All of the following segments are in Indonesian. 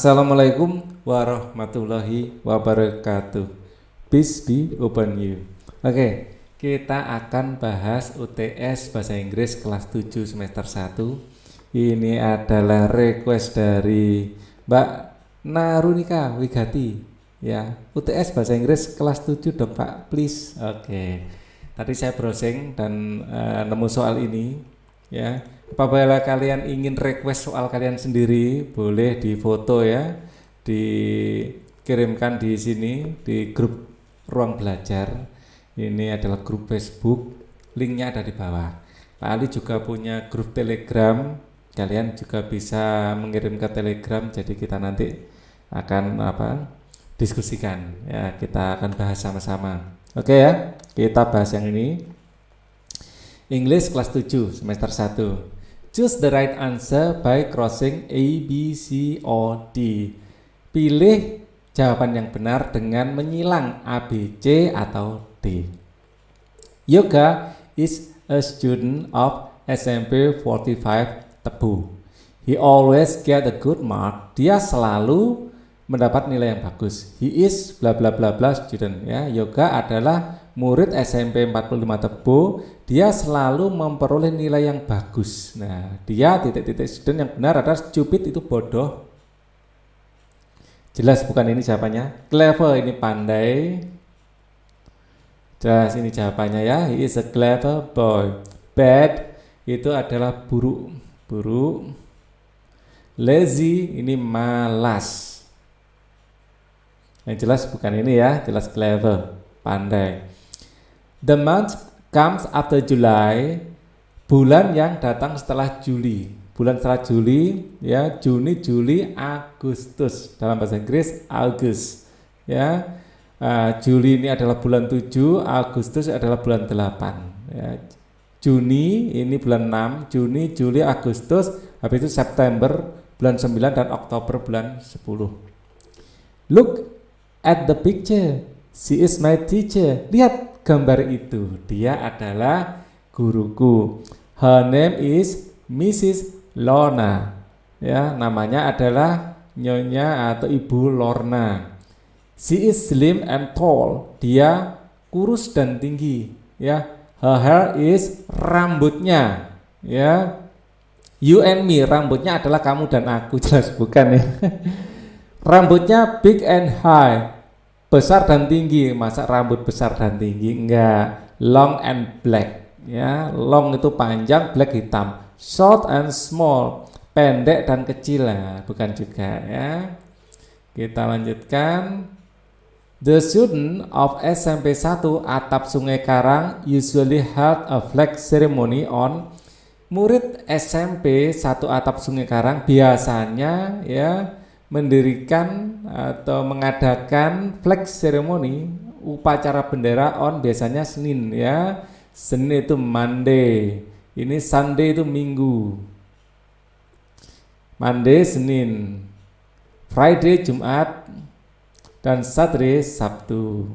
Assalamualaikum warahmatullahi wabarakatuh. Peace be upon you. Oke, kita akan bahas UTS Bahasa Inggris kelas 7 semester 1. Ini adalah request dari Mbak Narunika Wigati. Ya, UTS Bahasa Inggris kelas 7 dong Pak, please. Oke. Tadi saya browsing dan nemu soal ini. Ya, apabila kalian ingin request soal kalian sendiri, boleh difoto ya, dikirimkan di sini di grup Ruang Belajar. Ini adalah grup Facebook, linknya ada di bawah. Pak Ali juga punya grup Telegram, kalian juga bisa mengirim ke Telegram. Jadi kita nanti akan diskusikan ya, kita akan bahas sama-sama. Oke ya, kita bahas yang ini. English kelas 7 semester 1. Choose the right answer by crossing A, B, C, or D. Pilih jawaban yang benar dengan menyilang A, B, C, atau D. Yoga is a student of SMP 45 Tebu. He always get a good mark. Dia selalu mendapat nilai yang bagus. He is bla bla bla bla student ya. Yoga adalah murid SMP 45 Tebu. Dia selalu memperoleh nilai yang bagus. Nah, dia titik-titik student yang benar adalah stupid itu bodoh. Jelas bukan ini jawabannya. Clever ini pandai. Jelas ini jawabannya ya. He is a clever boy. Bad itu adalah buruk. Buruk. Lazy ini malas. Yang jelas bukan ini ya. Jelas clever, pandai. The month comes after July. Bulan yang datang setelah Juli. Bulan setelah Juli ya, Juni, Juli, Agustus. Dalam bahasa Inggris August ya. Juli ini adalah bulan 7, Agustus adalah bulan 8 ya. Juni ini bulan 6, Juni, Juli, Agustus, habis itu September bulan 9 dan Oktober bulan 10. Look at the picture. She is my teacher. Lihat gambar itu. Dia adalah guruku. Her name is Mrs. Lorna. Ya, namanya adalah Nyonya atau Ibu Lorna. She is slim and tall. Dia kurus dan tinggi. Ya, her hair is rambutnya. Ya, you and me, rambutnya adalah kamu dan aku. Jelas bukan ya. Rambutnya big and high. Besar dan tinggi. Masa rambut besar dan tinggi? Enggak. Long and black. Ya, long itu panjang, black hitam. Short and small, pendek dan kecil lah, bukan juga ya. Kita lanjutkan. The student of SMP 1 Atap Sungai Karang usually held a flag ceremony on. Murid SMP 1 Atap Sungai Karang biasanya ya mendirikan atau mengadakan flag ceremony, upacara bendera on biasanya Senin ya. Senin itu Monday. Ini Sunday itu Minggu. Monday Senin, Friday Jumat, dan Saturday Sabtu.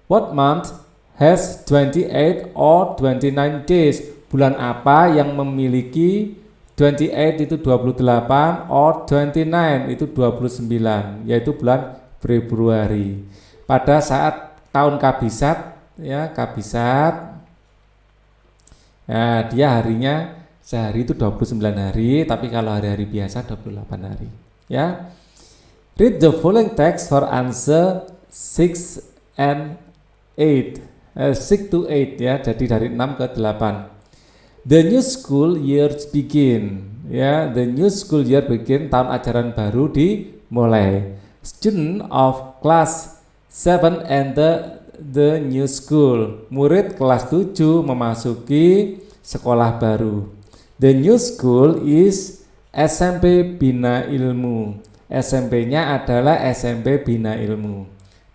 What month has 28 or 29 days? Bulan apa yang memiliki 28 itu 28 or 29 itu 29, yaitu bulan Februari. Pada saat tahun kabisat ya, kabisat. Nah, dia harinya sehari itu 29 hari, tapi kalau hari-hari biasa 28 hari. Ya. Read the following text for answer 6 and 8. 6 to 8 ya, jadi dari 6 ke 8. The new school year begin. Ya, the new school year begin, tahun ajaran baru dimulai. Student of class 7 enter the new school. Murid kelas 7 memasuki sekolah baru. The new school is SMP Bina Ilmu. SMP-nya adalah SMP Bina Ilmu.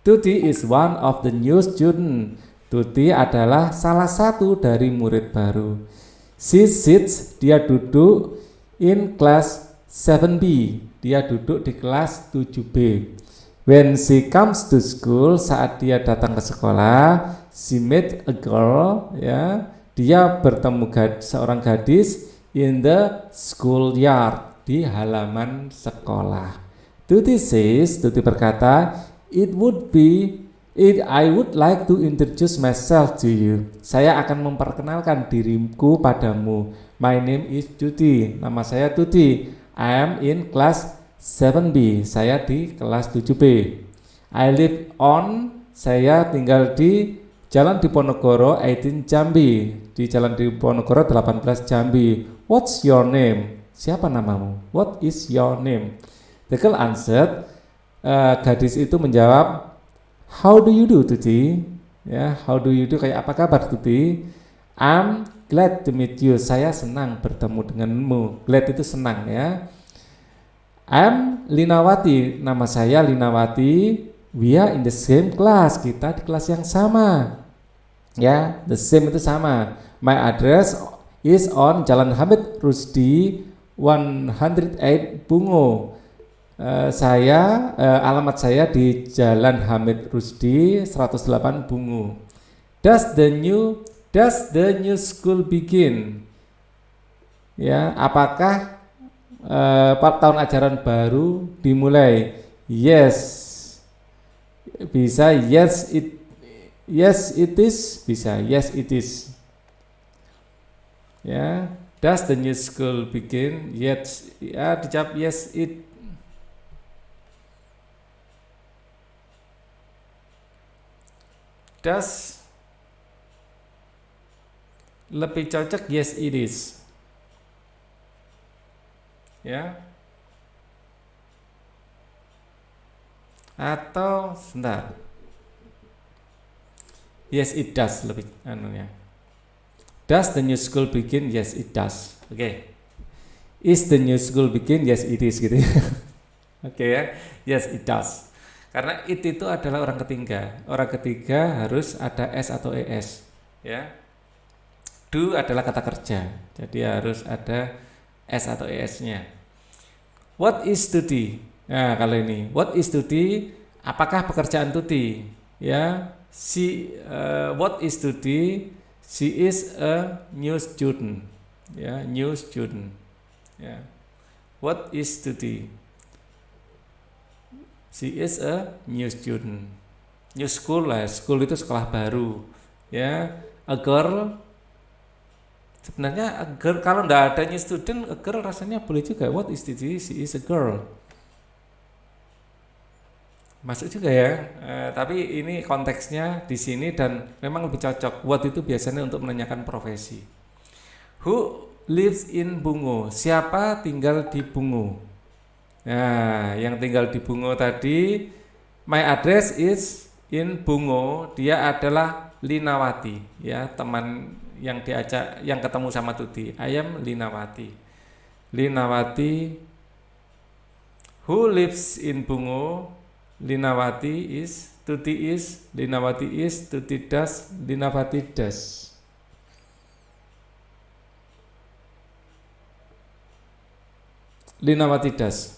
Tuti is one of the new student. Tuti adalah salah satu dari murid baru. She sits, dia duduk in class 7B. Dia duduk di kelas 7B. When she comes to school, saat dia datang ke sekolah, she met a girl, ya, dia bertemu seorang gadis in the schoolyard, di halaman sekolah. Tuti says, Tuti berkata, I would like to introduce myself to you. Saya akan memperkenalkan diriku padamu. My name is Tuti. Nama saya Tuti. I am in class 7B. Saya di kelas 7B. I live on. Saya tinggal di Jalan Diponegoro 18 Jambi. Di Jalan Diponegoro 18 Jambi. What's your name? Siapa namamu? What is your name? The girl answered. Gadis itu menjawab, how do you do, Tuti? Ya, how do you do? Kayak apa kabar, Tuti? I'm glad to meet you. Saya senang bertemu denganmu. Glad itu senang, ya. I'm Linawati. Nama saya Linawati. We are in the same class. Kita di kelas yang sama. Ya, the same itu sama. My address is on Jalan Hamid Rusdi 108 Bungo. Alamat saya di Jalan Hamid Rusdi 108 Bungo. Does the new school begin? Ya, apakah tahun ajaran baru dimulai? Yes. Bisa yes it is, bisa yes it is. Ya, does the new school begin? Yes, ya dijawab yes it. Does lebih cocok yes it is. Ya. Atau sebentar. Yes it does lebih anunya. Does the new school begin? Yes it does. Oke. Is the new school begin? Yes it is gitu. Oke ya. Yes it does. Karena it itu adalah orang ketiga. Orang ketiga harus ada s atau es, ya. Do adalah kata kerja. Jadi harus ada s atau es-nya. What is Tuti? Nah, kalau ini, what is Tuti? Apakah pekerjaan Tuti? Ya, what is Tuti? She is a new student. Ya, new student. Ya. What is Tuti? She is a new student. New school lah, school itu sekolah baru. Ya, a girl. Sebenarnya a girl, kalau nggak ada new student, a girl rasanya boleh juga. What is Tuti? She is a girl. Masuk juga ya, tapi ini konteksnya di sini dan memang lebih cocok. What itu biasanya untuk menanyakan profesi. Who lives in Bungo? Siapa tinggal di Bungo? Nah, yang tinggal di Bungo tadi, my address is in Bungo. Dia adalah Linawati, ya, teman yang diajak, yang ketemu sama Tuti. I am Linawati. Linawati. Who lives in Bungo? Linawati is, Tuti is, Linawati is, Tuti does, Linawati does. Linawati does.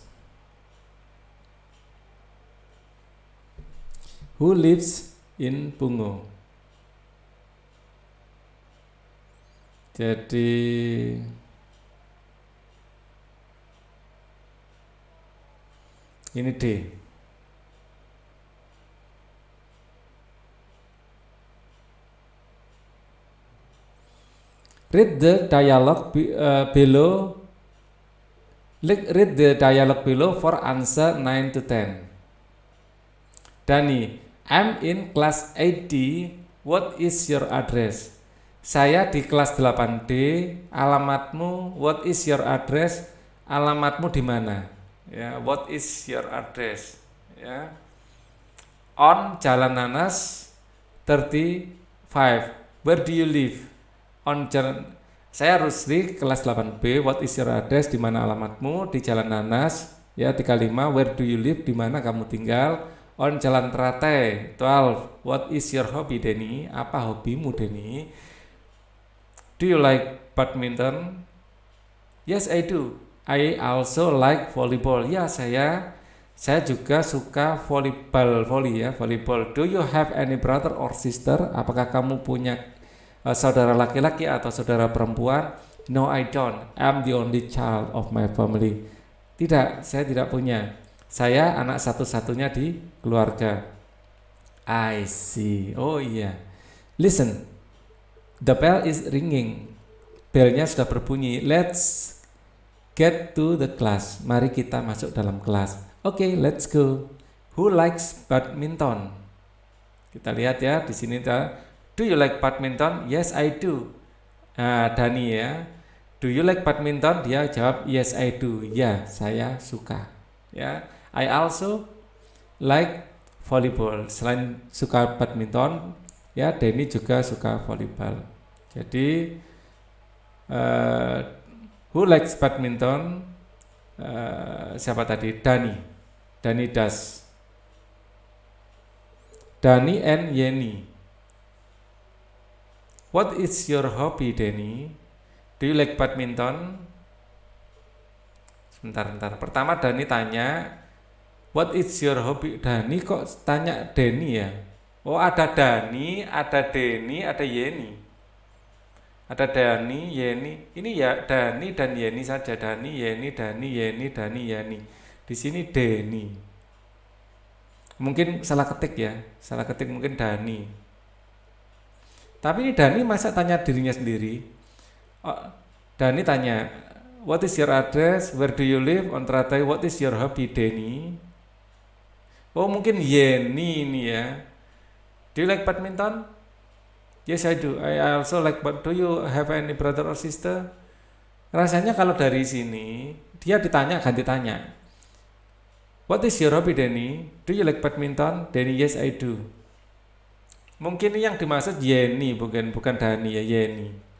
Who lives in Bungo? Jadi ini D. Read the dialogue below. Read the dialogue below for answer 9 to 10. Dani, I'm in class 8D. What is your address? Saya di kelas 8D. Alamatmu? What is your address? Alamatmu di mana? Ya, what is your address? Ya. On Jalan Nanas 35. Where do you live? On jalan, saya harus di kelas 8B. What is your address? Di mana alamatmu? Di Jalan Nanas. Ya, 35. Where do you live? Di mana kamu tinggal? On Jalan Teratai 12. What is your hobby, Denny? Apa hobimu, Denny? Do you like badminton? Yes, I do. I also like volleyball. Ya, saya juga suka volleyball. Do you have any brother or sister? Apakah kamu punya saudara laki-laki atau saudara perempuan? No, I don't. I'm the only child of my family. Tidak, saya tidak punya. Saya anak satu-satunya di keluarga. I see. Oh iya. Listen, the bell is ringing. Belnya sudah berbunyi. Let's get to the class. Mari kita masuk dalam kelas. Oke, let's go. Who likes badminton? Kita lihat ya di sini. Do you like badminton? Yes, I do. Dani ya. Do you like badminton? Dia jawab yes, I do. Ya, saya suka. Ya, I also like volleyball. Selain suka badminton, ya Denny juga suka volleyball. Jadi who likes badminton? Siapa tadi? Dani does. Dani and Yeni. What is your hobby, Denny? Do you like badminton? Sebentar. Pertama Dani tanya, what is your hobby? Dani kok tanya Denny ya? Oh, ada Dani, ada Denny, ada Yeni. Ada Dani, Yeni. Ini ya Dani dan Yeni saja. Dani, Yeni, Dani, Yeni, Dani, Yeni. Di sini Denny. Mungkin salah ketik ya. Salah ketik mungkin Dani. Tapi ini Dani masa tanya dirinya sendiri. Dani tanya, what is your address? Where do you live? On Teratai, what is your hobby, Denny? Oh, mungkin Yeni ini ya. Do you like badminton? Yes, I do. I also like, but do you have any brother or sister? Rasanya kalau dari sini, dia ditanya ganti tanya. What is your hobby, Denny? Do you like badminton? Denny, yes, I do. Mungkin yang dimaksud Yeni, bukan Dani ya, Yeni.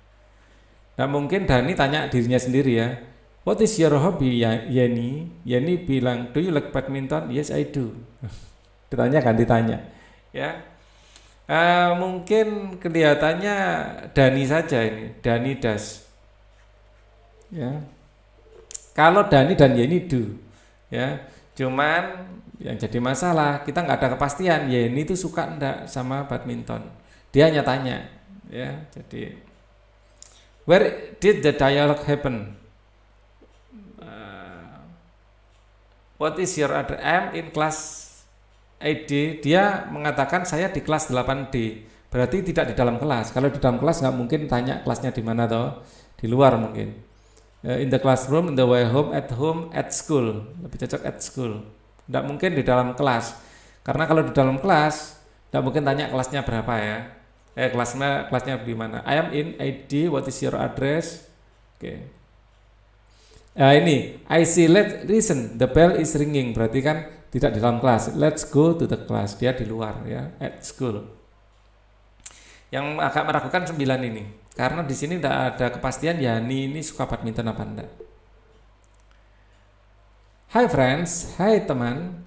Nah, mungkin Dani tanya dirinya sendiri ya. What is your hobby, Yeni? Yeni bilang, do you like badminton? Yes, I do. Ditanya ganti tanya. Ya. Mungkin kelihatannya Dani saja ini, Dani does. Ya. Kalau Dani dan Yeni do, ya. Cuman yang jadi masalah kita nggak ada kepastian Yeni itu suka enggak sama badminton. Dia hanya tanya, ya. Jadi, where did the dialogue happen? What is your address? I'm in class 8D. Dia mengatakan saya di kelas 8D. Berarti tidak di dalam kelas. Kalau di dalam kelas nggak mungkin tanya kelasnya di mana toh? Di luar mungkin. In the classroom, in the way home, at school. Lebih cocok at school. Nggak mungkin di dalam kelas. Karena kalau di dalam kelas nggak mungkin tanya kelasnya berapa ya. Kelasnya di mana? I am in 8D. What is your address? Oke. Ini I see. Listen, the bell is ringing. Berarti kan tidak di dalam kelas. Let's go to the class. Dia di luar ya, at school. Yang agak meragukan 9 ini, karena di sini tidak ada kepastian Yani ini suka badminton apa enggak. Hi friends, hai teman.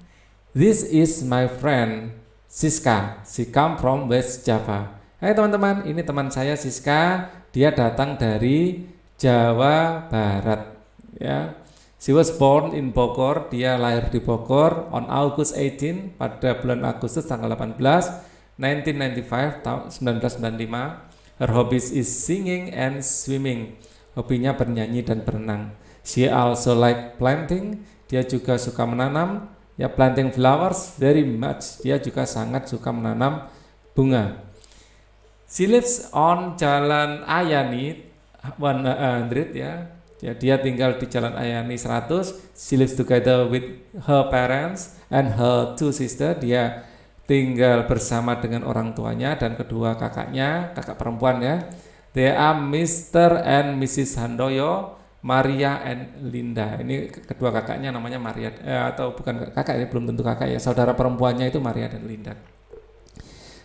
This is my friend Siska. She come from West Java. Hai teman-teman, ini teman saya Siska. Dia datang dari Jawa Barat. Ya. She was born in Bogor, dia lahir di Bogor on August 18 pada bulan Agustus tanggal 18 1995 tahun 1995. Her hobbies is singing and swimming. Hobinya bernyanyi dan berenang. She also like planting, dia juga suka menanam, ya planting flowers very much. Dia juga sangat suka menanam bunga. She lives on Jalan Ayani 100 ya. Ya, dia tinggal di Jalan Ayani 100. She lives together with her parents and her two sisters. Dia tinggal bersama dengan orang tuanya dan kedua kakaknya, kakak perempuan ya. They are Mr. and Mrs. Handoyo, Maria and Linda. Ini kedua kakaknya namanya Maria, atau bukan kakak ya, belum tentu kakak ya. Saudara perempuannya itu Maria dan Linda.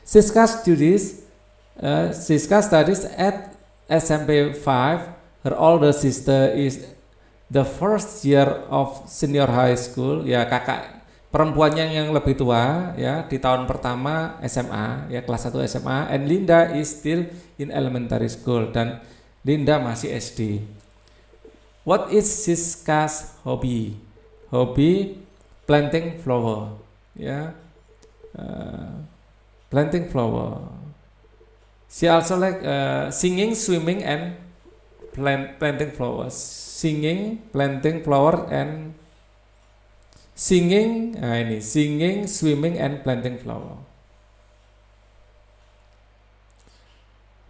Siska studies at SMP 5. Her older sister is the first year of senior high school. Ya, kakak perempuannya yang lebih tua ya di tahun pertama SMA ya, kelas 1 SMA, and Linda is still in elementary school, dan Linda masih SD. What is Siska's hobby? Hobi planting flower ya. Planting flower. She also like singing, swimming and planting flowers. Singing, planting flower and Singing, nah ini singing, swimming, and planting flower.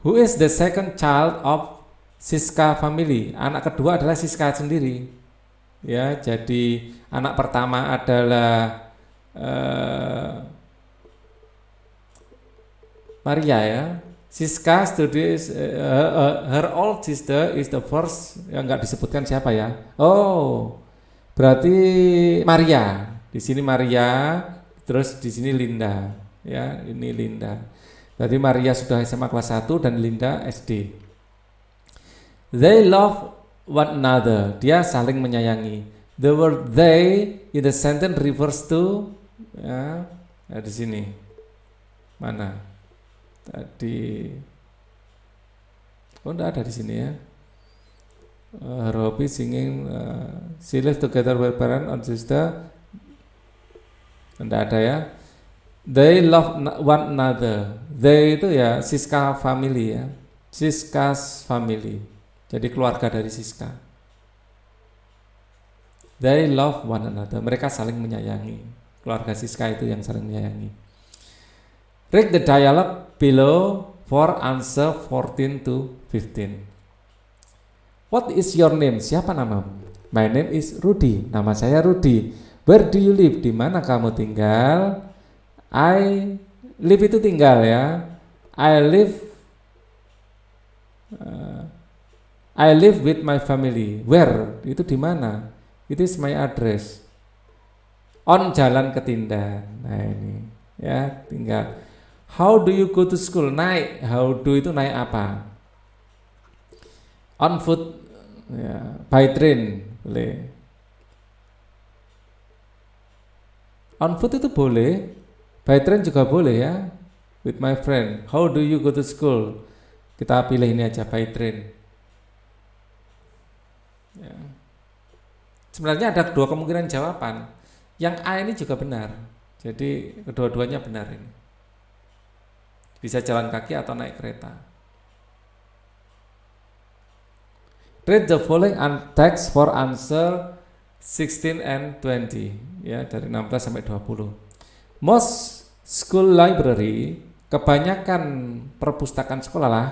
Who is the second child of Siska family? Anak kedua adalah Siska sendiri. Ya, jadi anak pertama adalah Maria ya. Siska studies her old sister is the first, yang nggak disebutkan siapa ya. Oh, berarti Maria. Di sini Maria, terus di sini Linda. Ya, ini Linda. Berarti Maria sudah SMA kelas 1 dan Linda SD. They love one another. Dia saling menyayangi. The word they in the sentence refers to ya, di sini. Mana? Tadi enggak ada di sini ya. Robi singing she live together with parent and sister. Enggak ada ya. They love one another. They itu ya Siska family ya. Siska's family. Jadi keluarga dari Siska. They love one another. Mereka saling menyayangi. Keluarga Siska itu yang saling menyayangi. Read the dialogue below for answer 14 to 15. What is your name? Siapa namamu? My name is Rudy. Nama saya Rudy. Where do you live? Di mana kamu tinggal? I live itu tinggal ya. I live with my family. Where? Itu di mana? It is my address. On Jalan Ketindan. Nah ini ya, tinggal. How do you go to school? Naik. How do itu naik apa? On foot, ya, by train boleh. On foot itu boleh, by train juga boleh ya. With my friend. How do you go to school? Kita pilih ini aja, by train. Ya. Sebenarnya ada dua kemungkinan jawaban. Yang A ini juga benar. Jadi kedua-duanya benar ini. Bisa jalan kaki atau naik kereta. Read the following text for answer 16 and 20. Ya, dari 16 sampai 20. Most school library, kebanyakan perpustakaan sekolah lah,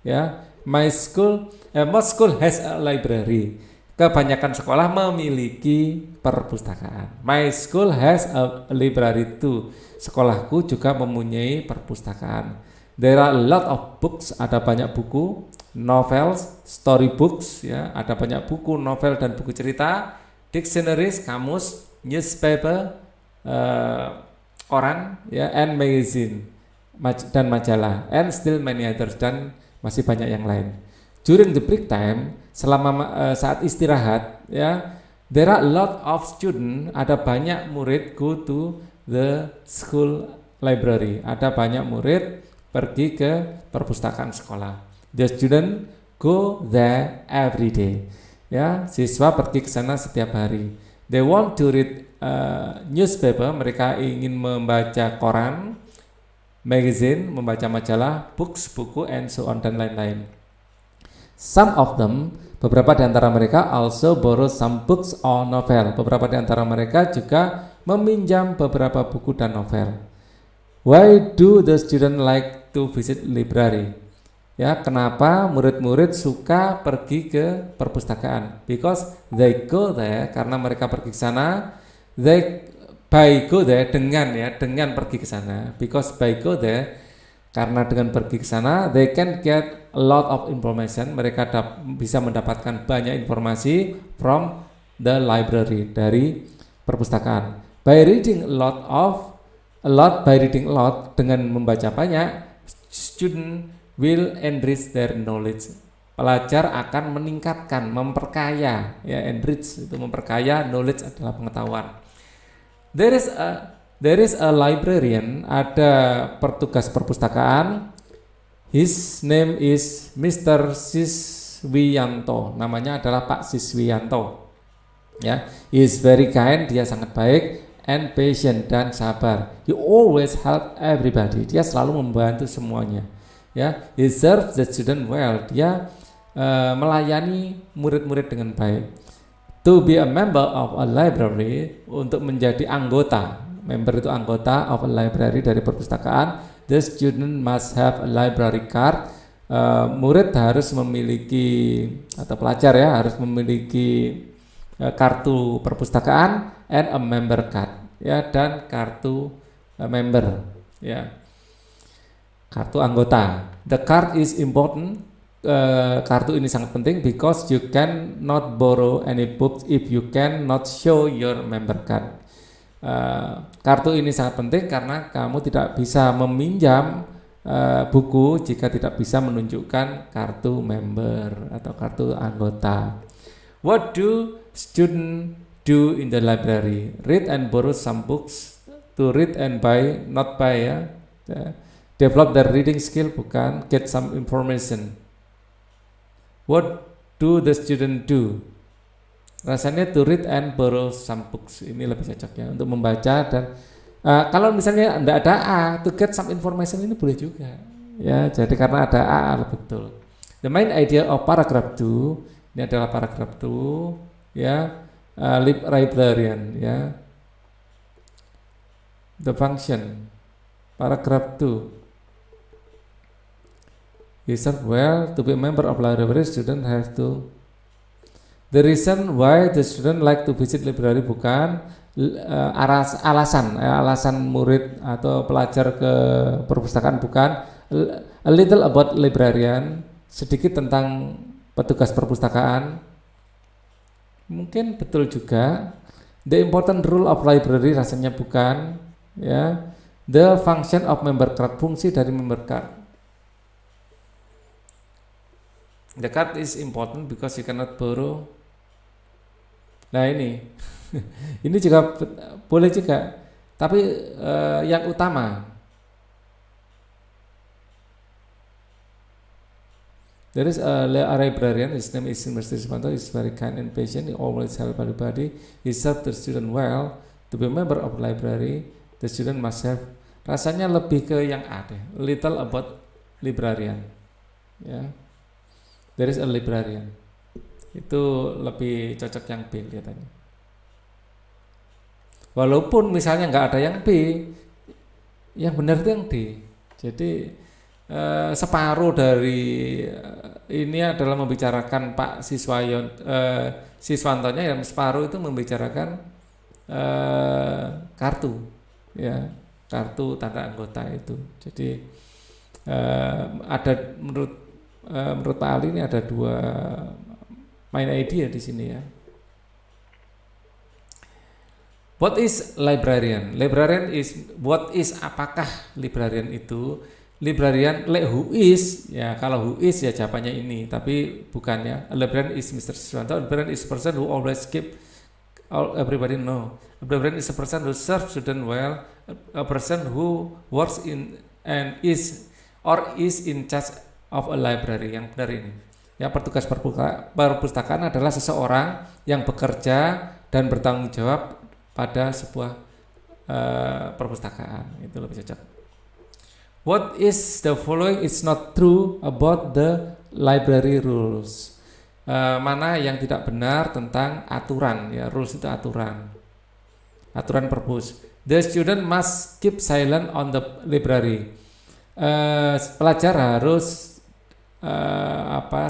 ya. Most school has a library. Kebanyakan sekolah memiliki perpustakaan. My school has a library too. Sekolahku juga mempunyai perpustakaan. There are a lot of books, ada banyak buku, novels, storybooks, ya, ada banyak buku, novel dan buku cerita, dictionaries, kamus, newspaper, koran, ya, and magazine, dan majalah, and still many others, dan masih banyak yang lain. During the break time, selama saat istirahat, ya, there are a lot of students, ada banyak murid go to the school library. Ada banyak murid pergi ke perpustakaan sekolah. The student go there every day. Ya, siswa pergi ke sana setiap hari. They want to read newspaper. Mereka ingin membaca koran, magazine, membaca majalah, books, buku, and so on dan lain-lain. Some of them, beberapa di antara mereka also borrow some books or novel. Beberapa di antara mereka juga meminjam beberapa buku dan novel. Why do the student like to visit library? Ya, kenapa murid-murid suka pergi ke perpustakaan? Because they go there, karena mereka pergi ke sana. They by go there, dengan pergi ke sana. Because by go there, karena dengan pergi ke sana, they can get a lot of information. Mereka bisa mendapatkan banyak informasi from the library, dari perpustakaan. By reading by reading a lot, dengan membaca banyak, student will enrich their knowledge. Pelajar akan meningkatkan, memperkaya, ya, enrich itu memperkaya, knowledge adalah pengetahuan. There is a librarian, ada petugas perpustakaan. His name is Mr. Siswiyanto. Namanya adalah Pak Siswiyanto. Ya, he is very kind, dia sangat baik, and patient, dan sabar. He always help everybody. Dia selalu membantu semuanya. Ya, he serves the student well. Dia melayani murid-murid dengan baik. To be a member of a library, untuk menjadi anggota, member itu anggota of a library dari perpustakaan, the student must have a library card. Murid harus memiliki, atau pelajar ya, harus memiliki kartu perpustakaan and a member card, ya, dan kartu member, ya, kartu anggota. The card is important. Kartu ini sangat penting because you can not borrow any books if you can not show your member card. Kartu ini sangat penting karena kamu tidak bisa meminjam buku jika tidak bisa menunjukkan kartu member atau kartu anggota. What do students do in the library? Read and borrow some books. To read and buy, not buy, ya. Develop their reading skill, bukan. Get some information. What do the student do? Rasanya to read and borrow some books, ini lebih cocok ya, untuk membaca. Dan kalau misalnya tidak ada A, to get some information, ini boleh juga ya. Jadi karena ada A lebih betul. The main idea of paragraph 2, ini adalah paragraph 2 ya, librarian ya. The function paragraph 2. He said, well, to be a member of library, student have to. The reason why the student like to visit library, bukan alasan murid atau pelajar ke perpustakaan, bukan. A little about librarian, sedikit tentang petugas perpustakaan. Mungkin betul juga. The important rule of library, rasanya bukan. Ya, the function of member card, fungsi dari member card. The card is important because you cannot borrow. Nah ini, ini juga boleh juga, tapi yang utama. There is a librarian, his name is Mr. Supanto, is very kind and patient, he always help everybody, he serve the student well. To be a member of library, the student must have, rasanya lebih ke yang A deh, little about librarian. Ya. There is a librarian. Itu lebih cocok yang B kelihatannya. Walaupun misalnya nggak ada yang B, yang benar itu yang D. Jadi separuh dari ini adalah membicarakan Pak Siswantonya, yang separuh itu membicarakan kartu, ya, kartu tanda anggota itu. Jadi ada menurut Pak Ali ini ada dua main idea di sini ya. What is librarian? Librarian is what is, apakah librarian itu? Librarian, who is, ya kalau who is ya jawabannya ini, tapi bukannya. A librarian is Mr. Siswanto. A librarian is a person who always keep everybody know. A librarian is a person who serves student well. A person who works in and is in charge of a library. Yang benar ini. Ya, petugas perpustakaan adalah seseorang yang bekerja dan bertanggung jawab pada sebuah perpustakaan. Itu lebih cocok. What is the following is not true about the library rules? Mana yang tidak benar tentang aturan, ya, rules itu aturan perpus. The student must keep silent on the library. Pelajar harus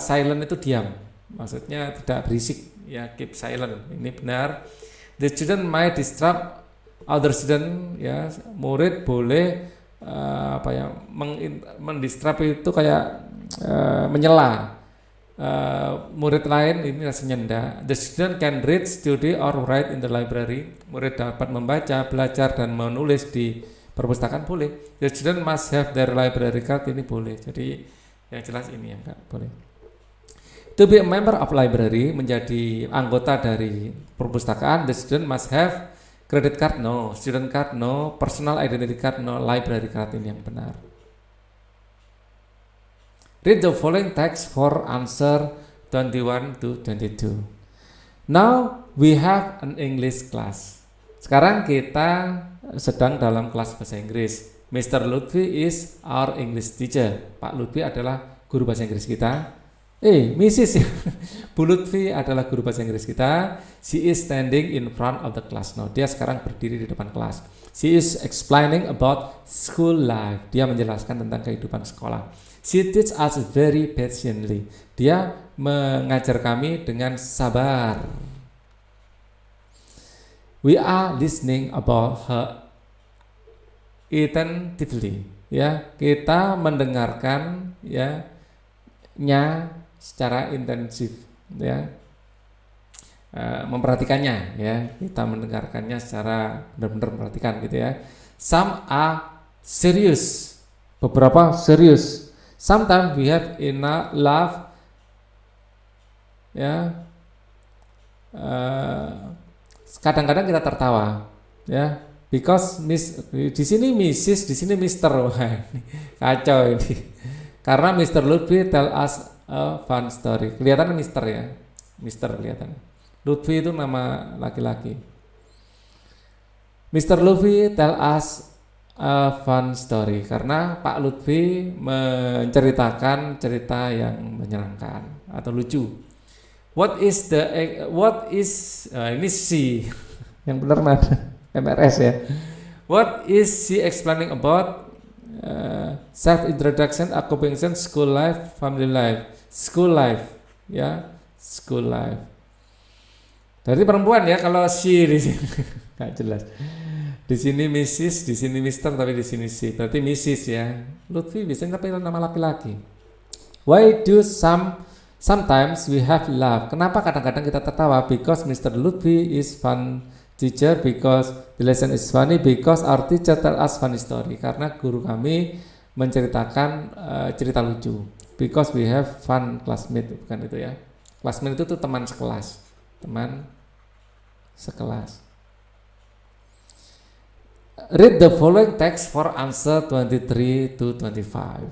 silent itu diam, maksudnya tidak berisik, ya, keep silent, ini benar. The student might disrupt other student, ya, murid boleh mendistrap itu kayak menyela murid lain, ini rasanya enggak. The student can read, study or write in the library. Murid dapat membaca, belajar dan menulis di perpustakaan, boleh. The student must have their library card, ini boleh. Jadi yang jelas ini yang enggak boleh. To be a member of library, menjadi anggota dari perpustakaan, the student must have credit card, no. Student card, no. Personal identity card, no. Library card, ini yang benar. Read the following text for answer 21 to 22. Now we have an English class. Sekarang kita sedang dalam kelas bahasa Inggris. Mr. Lutfi is our English teacher. Pak Lutfi adalah guru bahasa Inggris kita. Mrs. Bu Lutfi adalah guru bahasa Inggris kita. She is standing in front of the class now. Dia sekarang berdiri di depan kelas. She is explaining about school life. Dia menjelaskan tentang kehidupan sekolah. She teaches us very patiently. Dia mengajar kami dengan sabar. We are listening about her attentively. Ya, kita mendengarkan nya secara intensif, ya, memperhatikannya, ya, kita mendengarkannya secara benar-benar memperhatikan, gitu ya. Some are serious, beberapa serius. Sometimes we have enough laugh, ya. Kadang-kadang kita tertawa, ya. Because di sini Mrs, di sini Mister, kacau ini. Karena Mr. Lutfi tell us a fun story. Kelihatan Mister ya, Mister kelihatan. Lutfi itu nama laki-laki. Mr. Lutfi tell us a fun story. Karena Pak Lutfi menceritakan cerita yang menyenangkan atau lucu. Ini si yang benar mana? MRS ya. What is she explaining about? Self introduction, occupation, school life, family life. School life, ya, school life. Dari perempuan ya, kalau she di sini nggak jelas. Di sini Mrs, di sini Mister, tapi di sini she. Berarti Mrs ya. Lutfi biasanya tapi nama laki-laki. Why do sometimes we have laugh? Kenapa kadang-kadang kita tertawa? Because Mr. Lutfi is fun teacher, because the lesson is funny, because our teacher tell us funny story. Karena guru kami menceritakan cerita lucu. Because we have fun classmate, bukan itu ya. Classmate itu tuh teman sekelas, teman sekelas. Read the following text for answer 23 to 25.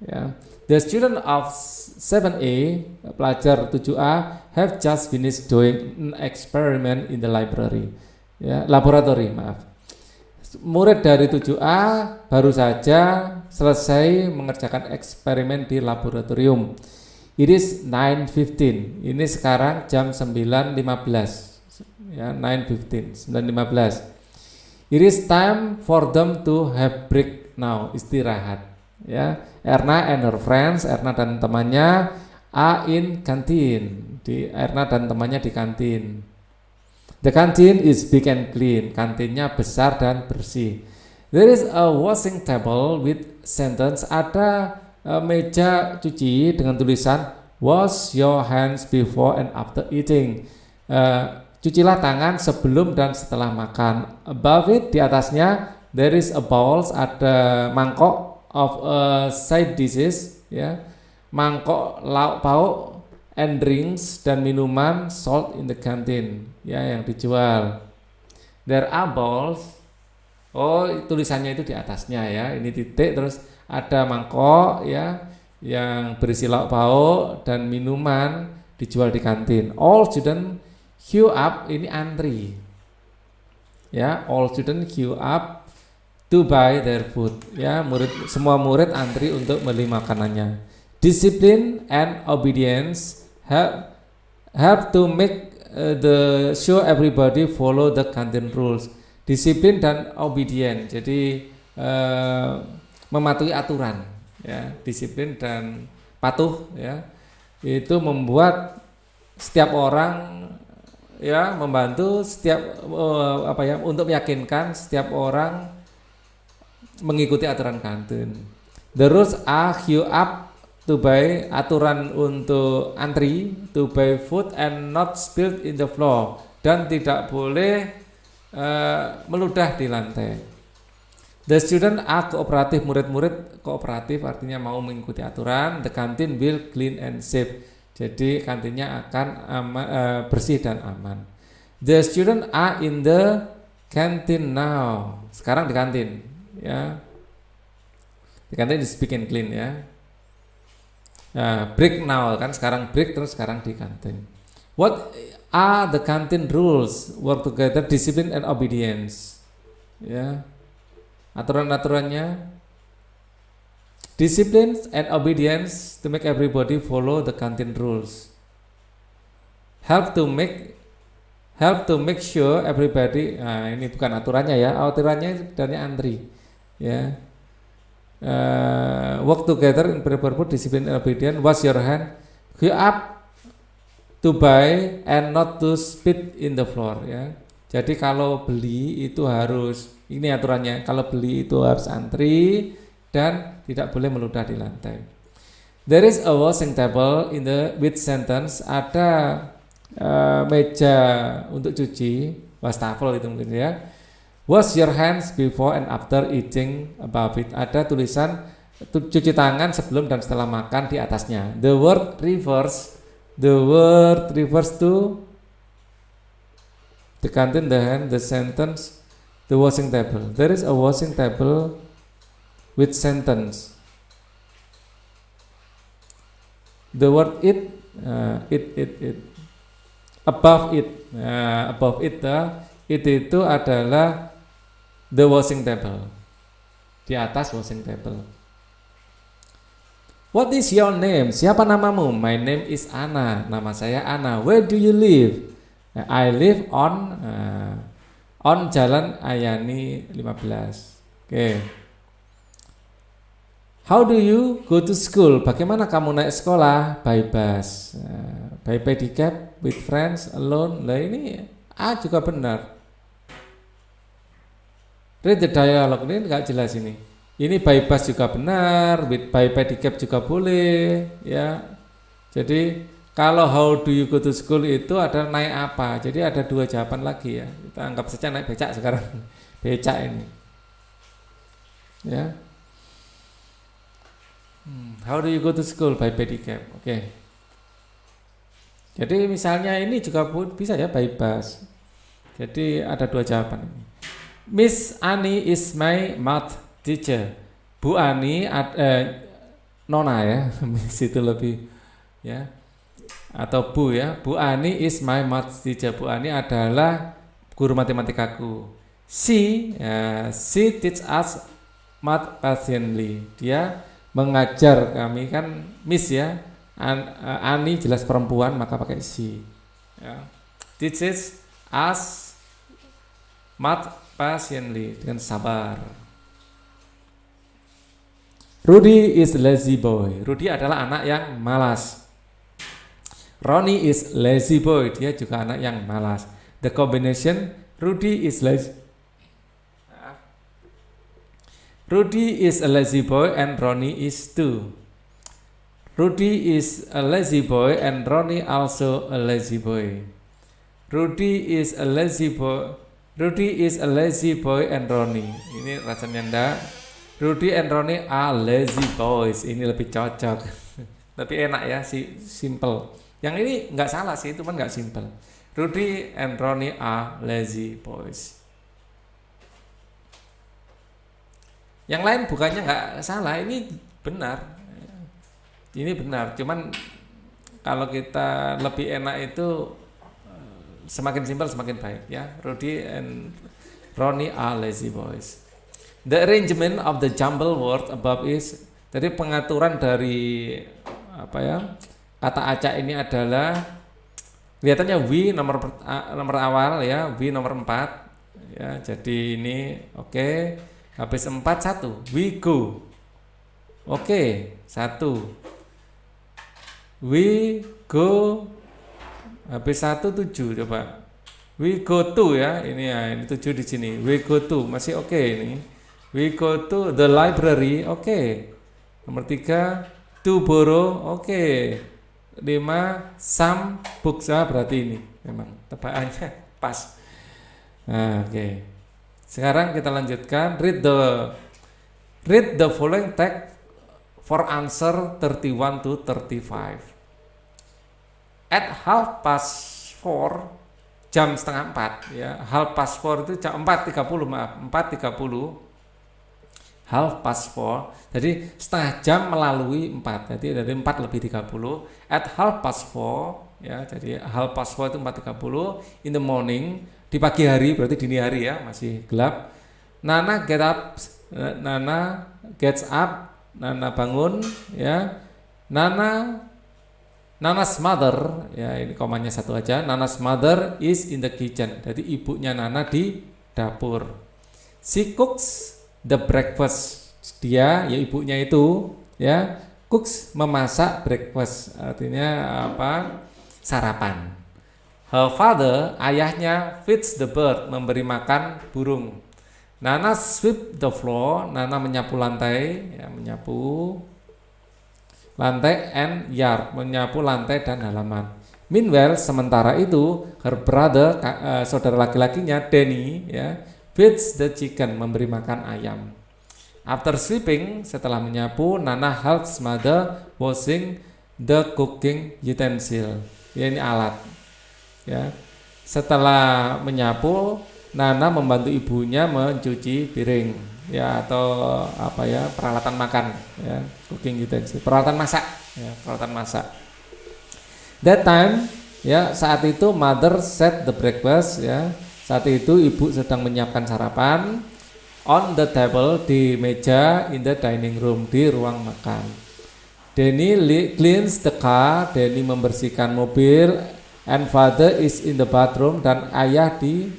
Ya. The student of 7A, pelajar 7A, have just finished doing an experiment in the library. Ya, laboratori, maaf. Murid dari 7A baru saja selesai mengerjakan eksperimen di laboratorium. It is 9:15. Ini sekarang jam 9.15. Ya, 9:15, 9.15. It is time for them to have break now, istirahat. Ya, Erna and her friends, Erna dan temannya are in canteen. Erna dan temannya di kantin. The canteen is big and clean. Kantinnya besar dan bersih. There is a washing table with sentence. Ada meja cuci dengan tulisan wash your hands before and after eating. Cucilah tangan sebelum dan setelah makan. Above it, di atasnya, there is a bowl. Ada mangkok of side dishes, ya, mangkok lauk pauk, and drinks dan minuman sold in the canteen, ya, yang dijual. There are bowls. Tulisannya itu di atasnya ya, ini titik, terus ada mangkok ya yang berisi lauk pauk dan minuman dijual di kantin. All student queue up, ini antri. Ya, all student queue up to buy their food. Ya, semua murid antri untuk beli makanannya. Discipline and obedience help to make the show everybody follow the canteen rules. Disiplin dan obedient, jadi mematuhi aturan, ya, disiplin dan patuh, ya, itu membuat setiap orang, ya, membantu setiap untuk meyakinkan setiap orang mengikuti aturan kantin. The rules are queue up to buy, aturan untuk antri, to buy food and not spilled in the floor, dan tidak boleh meludah di lantai. The student are kooperatif, murid-murid kooperatif artinya mau mengikuti aturan. The canteen will clean and safe, jadi kantinnya akan bersih dan aman. The student are in the canteen now, sekarang di kantin, ya, di kantin is speak and clean, ya. Break now, kan sekarang break, terus sekarang di kantin. What are the canteen rules? Work together, discipline and obedience. Ya, aturan-aturannya. Discipline and obedience to make everybody follow the canteen rules. Help to make sure everybody, ini bukan aturannya ya, aturannya sebenarnya antri ya. Work together in prepare food, discipline and obedience. Wash your hand, queue up to buy and not to spit in the floor ya. Jadi kalau beli itu harus, ini aturannya, kalau beli itu harus antri dan tidak boleh meludah di lantai. There is a washing table in the with sentence, ada meja untuk cuci, wastafel itu mungkin ya. Wash your hands before and after eating above it. Ada tulisan cuci tangan sebelum dan setelah makan di atasnya. The word refers to the canteen, the hand, the sentence, the washing table. There is a washing table with sentence. The word it above it, it itu adalah the washing table, di atas washing table. What is your name? Siapa namamu? My name is Anna. Nama saya Anna. Where do you live? I live on Jalan Ayani 15. Okay. How do you go to school? Bagaimana kamu naik sekolah? By bus, by pedicab, with friends, alone. Nah ini A juga benar. Read the dialogue, ini nggak jelas ini. Ini by bus juga benar, by pedicab juga boleh, ya. Jadi kalau how do you go to school itu ada naik apa? Jadi ada dua jawaban lagi ya. Kita anggap saja naik becak sekarang, becak ini, ya. How do you go to school? By pedicab. Oke. Jadi misalnya ini juga bisa ya by bus. Jadi ada dua jawaban ini. Miss Ani is my math teacher. Bu Ani Nona ya. Miss itu lebih ya. Atau Bu ya. Bu Ani is my math teacher. Bu Ani adalah guru matematikaku. She teach us math patiently. Dia mengajar kami, kan Miss ya, Ani jelas perempuan maka pakai she ya. Teaches us math patiently, dengan sabar. Rudy is lazy boy. Rudy adalah anak yang malas. Ronnie is lazy boy, dia juga anak yang malas. The combination Rudy is lazy. Rudy is a lazy boy and Ronnie is too. Rudy is a lazy boy and Ronnie also a lazy boy. Rudy is a lazy boy. Rudy is a lazy boy and Ronnie. Ini rasanya ndak. Rudy and Ronnie are lazy boys. Ini lebih cocok. Lebih enak ya, simple. Yang ini nggak salah sih, itu kan nggak simple. Rudy and Ronnie are lazy boys. Yang lain bukannya nggak salah, ini benar. Ini benar, cuman kalau kita lebih enak itu semakin simpel semakin baik ya. Rudy and Ronnie are lazy boys. The arrangement of the jumble word above is, jadi pengaturan dari apa ya, kata acak ini adalah kelihatannya we nomor awal ya, we nomor 4 ya. Jadi ini oke. Habis 4 1, we go. Oke, 1. We go. Habis 1 7 coba. We go to ya, ini ya, ini 7 di sini. We go to, masih oke ini. We go to the library, oke. Nomor 3, to borrow, oke. 5, some books, berarti ini memang tebakannya pas. Nah, oke. Sekarang kita lanjutkan, read the following text for answer 31 to 35. At 4:30, jam setengah 4 ya. 4:30 itu jam 4:30, maaf, 4:30. 4:30. Jadi setengah jam melalui 4. Jadi dari 4 lebih 30. At 4:30 ya. Jadi 4:30 itu 4:30 in the morning. Di pagi hari, berarti dini hari ya, masih gelap. Nana gets up Nana bangun, ya. Nana's mother, ya ini komanya satu aja. Nana's mother is in the kitchen. Jadi ibunya Nana di dapur. She cooks the breakfast. Dia, ya ibunya itu, ya, cooks memasak breakfast. Artinya apa? Sarapan. Her father, ayahnya, feeds the bird, memberi makan burung. Nana sweep the floor, Nana menyapu lantai, ya, menyapu lantai and yard, menyapu lantai dan halaman. Meanwhile, sementara itu, her brother, saudara laki-lakinya, Danny, ya, feeds the chicken, memberi makan ayam. After sweeping, setelah menyapu, Nana helps mother washing the cooking utensil. Ya, ini alat. Ya, setelah menyapu, Nana membantu ibunya mencuci piring, ya, atau apa ya, peralatan makan, ya, cooking utensil, peralatan masak, ya, peralatan masak. That time, ya, saat itu mother set the breakfast, ya, saat itu ibu sedang menyiapkan sarapan on the table, di meja, in the dining room, di ruang makan. Danny cleans the car, Danny membersihkan mobil, and father is in the bathroom, dan ayah di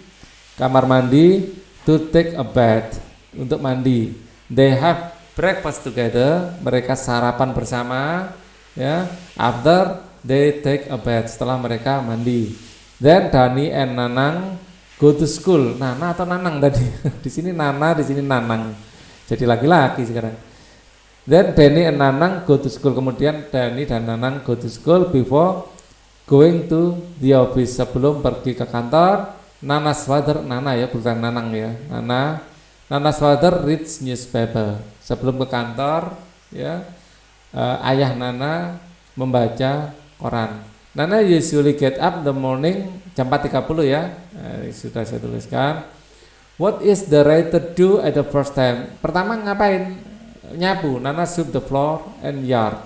kamar mandi to take a bath, untuk mandi. They have breakfast together, mereka sarapan bersama, ya. After they take a bath, setelah mereka mandi. Then Dani and Nanang go to school. Nana atau Nanang tadi? Di sini Nana, di sini Nanang. Jadi laki-laki sekarang. Then Dani and Nanang go to school. Kemudian Dani dan Nanang go to school before going to the office, sebelum pergi ke kantor. Nana's father, Nana ya, bukan Nanang ya. Nana's father reads newspaper. Sebelum ke kantor, ya, ayah Nana membaca koran. Nana usually get up the morning jam 4.30 ya. Sudah saya tuliskan. What is the writer do at the first time? Pertama ngapain? Nyapu. Nana sweep the floor and yard.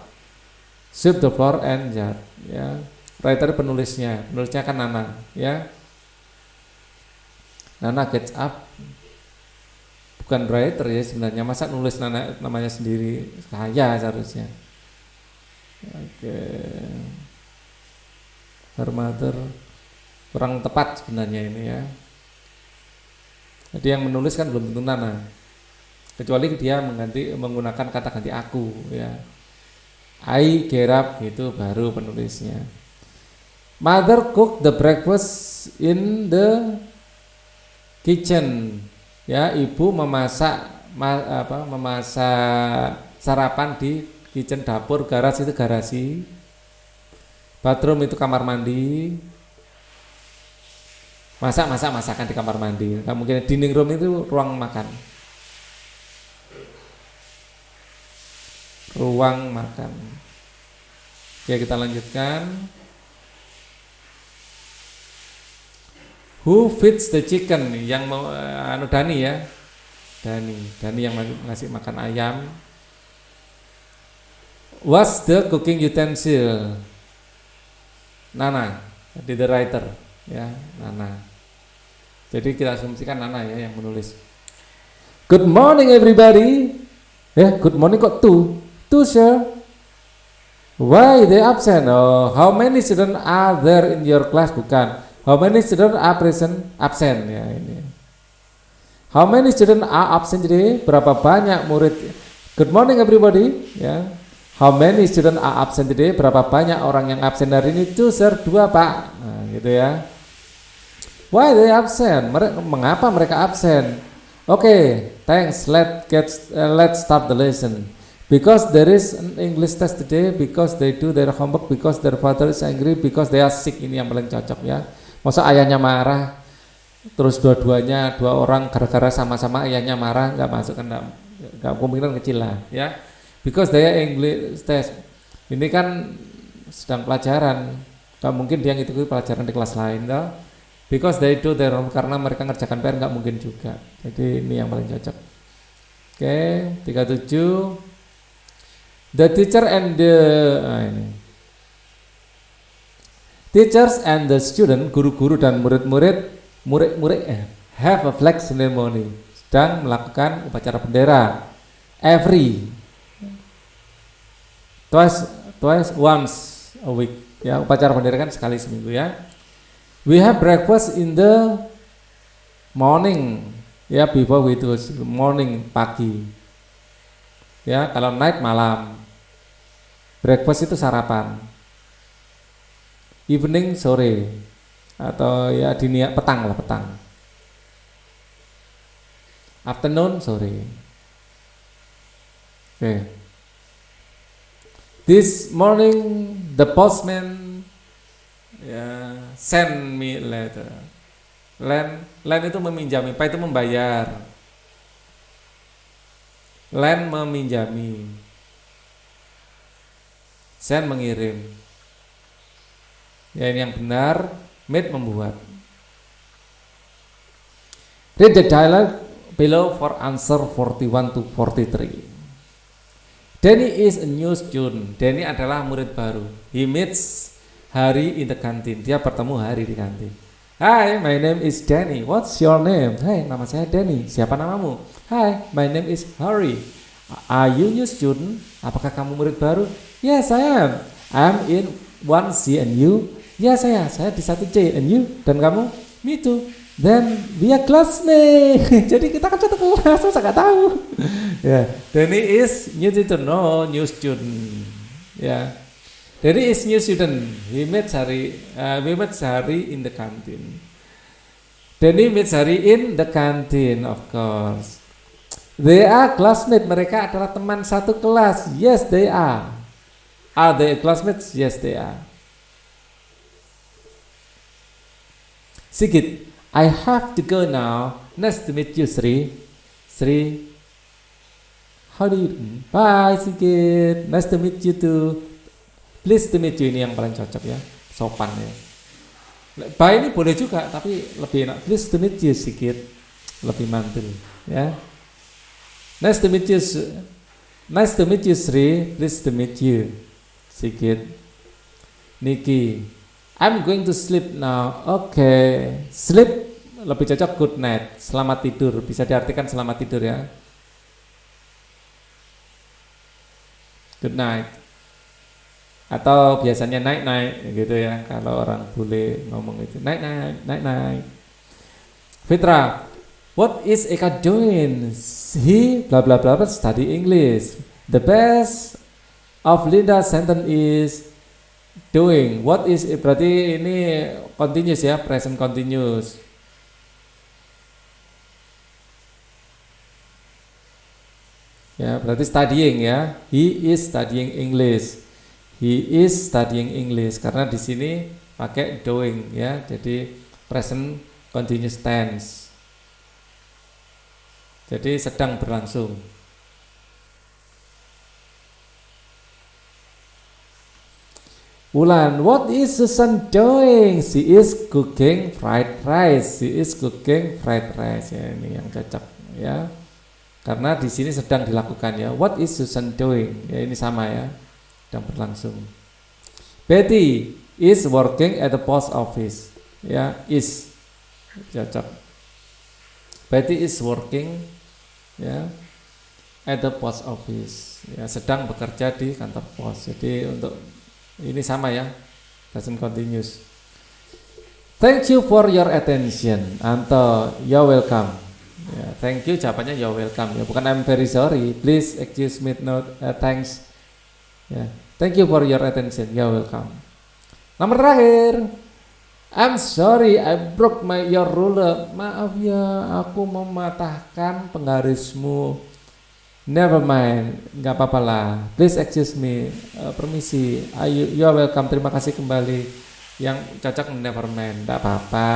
Sweep the floor and yard, ya. Writer penulisnya kan Nana, ya. Nana gets up, bukan writer ya sebenarnya, masa nulis Nana namanya sendiri, saya seharusnya. Oke. Her mother, kurang tepat sebenarnya ini ya. Jadi yang menulis kan belum tentu Nana, kecuali dia menggunakan kata ganti aku ya. I get up, gitu baru penulisnya. Mother cook the breakfast in the kitchen, ya, ibu memasak sarapan di kitchen, dapur. Garasi itu garasi, bathroom itu kamar mandi, masakan di kamar mandi. Nah, mungkin dining room itu ruang makan, Oke, kita lanjutkan. Who feeds the chicken? Yang Dani ya. Dani yang ngasih makan ayam. What's the cooking utensil? Nana, the writer ya, Nana. Jadi kita asumsikan Nana ya yang menulis. Good morning everybody. Good morning kok two sir. Why they absent? Oh, how many students are there in your class? Bukan. How many students are absent ya ini. How many students are absent, jadi berapa banyak murid. Good morning everybody ya. How many students are absent today? Berapa banyak orang yang absen hari ini? 2 sir, 2 pak. Nah, gitu ya. Why they absent? Mengapa mereka absen? Okay, thanks. Let's start the lesson. Because there is an English test today. Because they do their homework. Because their father is angry. Because they are sick. Ini yang paling cocok ya. Masa ayahnya marah, terus dua-duanya, 2 orang gara-gara sama-sama ayahnya marah, nggak masuk kan? Nggak, kemungkinan kecil lah ya. Because they are English test. Ini kan sedang pelajaran. Nggak mungkin dia ngikuti pelajaran di kelas lain, toh. Because they do their homework, karena mereka ngerjakan PR, nggak mungkin juga. Jadi ini yang paling cocok. Oke, 37. The teacher and the teachers and the student, guru-guru dan murid-murid have a flag ceremony, sedang melakukan upacara bendera. Every, once a week. Ya, upacara bendera kan sekali seminggu ya. We have breakfast in the morning. Ya, before we do morning, pagi. Ya, kalau night malam. Breakfast itu sarapan. Evening sore atau ya dini petang lah, petang. Afternoon sore. Okay. This morning the postman send me letter. Lend itu meminjami, pay itu membayar. Lend meminjami. Send mengirim. Ya, ini yang benar. Made membuat. Read the dialogue below for answer 41 to 43. Danny is a new student. Danny adalah murid baru. He meets Hari in the canteen. Dia bertemu Hari di kantin. Hi, my name is Danny. What's your name? Hey, nama saya Danny. Siapa namamu? Hi, my name is Hari. Are you new student? Apakah kamu murid baru? Yes, I am. I'm in 1C and you? Ya, saya di 1C and you? Dan kamu? Me too. Then we are classmates. Jadi kita kan satu kelas, saya nggak tahu. Ya, Danny is new student, no new student. Ya, Danny is new student. We met Hari in the canteen. Danny meets Hari in the canteen, of course. They are classmates. Mereka adalah teman satu kelas. Yes, they are. Are they classmates? Yes, they are. Sigit, I have to go now. Nice to meet you, Sri. Sri, how do you do? Bye, Sigit. Nice to meet you too. Pleased to meet you, ini yang paling cocok ya, sopan ya. Bye ini boleh juga, tapi lebih enak. Pleased to meet you, Sigit. Lebih mantul ya. Nice to meet you. Nice to meet you, Sri. Pleased to meet you, Sigit. Niki, I'm going to sleep now. Okay. Sleep lebih cocok good night. Selamat tidur. Bisa diartikan selamat tidur ya. Good night. Atau biasanya night night gitu ya. Kalau orang bule ngomong itu night night, night night. Fitra, what is Eka doing? He blah blah blah study English. The best of Linda's sentence is doing. What is, berarti ini continuous ya, present continuous. Ya, berarti studying ya. He is studying English. He is studying English karena di sini pakai doing ya. Jadi present continuous tense. Jadi sedang berlangsung. Ulan, what is Susan doing? She is cooking fried rice. She is cooking fried rice. Ya, ini yang cocok ya. Karena di sini sedang dilakukan ya. What is Susan doing? Ya, ini sama ya. Sedang berlangsung. Betty is working at the post office. Ya, is cocok. Betty is working ya at the post office. Ya, sedang bekerja di kantor pos. Jadi untuk ini sama ya, present continuous. Thank you for your attention. Anto, you're welcome. Ya, thank you jawabannya you're welcome ya, bukan I'm very sorry. Please excuse me, not thanks. Ya, thank you for your attention. You're welcome. Nomor terakhir, I'm sorry I broke your ruler. Maaf ya, aku mematahkan penggarismu. Never mind, nggak apa-apa lah. Please excuse me, permisi. You are welcome. Terima kasih kembali. Yang cocok never mind, nggak apa-apa.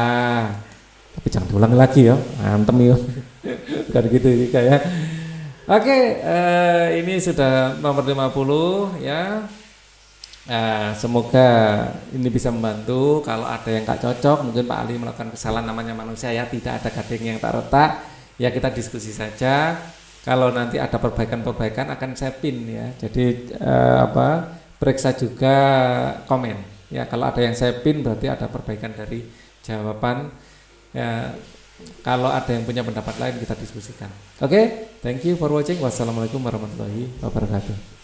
Tapi jangan diulang lagi ya, antem ya. Bukan gitu juga ya. Oke, ini sudah nomor 50 ya. Semoga ini bisa membantu. Kalau ada yang nggak cocok, mungkin Pak Ali melakukan kesalahan, namanya manusia ya. Tidak ada gading yang tak retak. Ya kita diskusi saja. Kalau nanti ada perbaikan-perbaikan akan saya pin ya. Jadi periksa juga komen. Ya, kalau ada yang saya pin berarti ada perbaikan dari jawaban. Ya, kalau ada yang punya pendapat lain kita diskusikan. Oke, thank you for watching. Wassalamualaikum warahmatullahi wabarakatuh.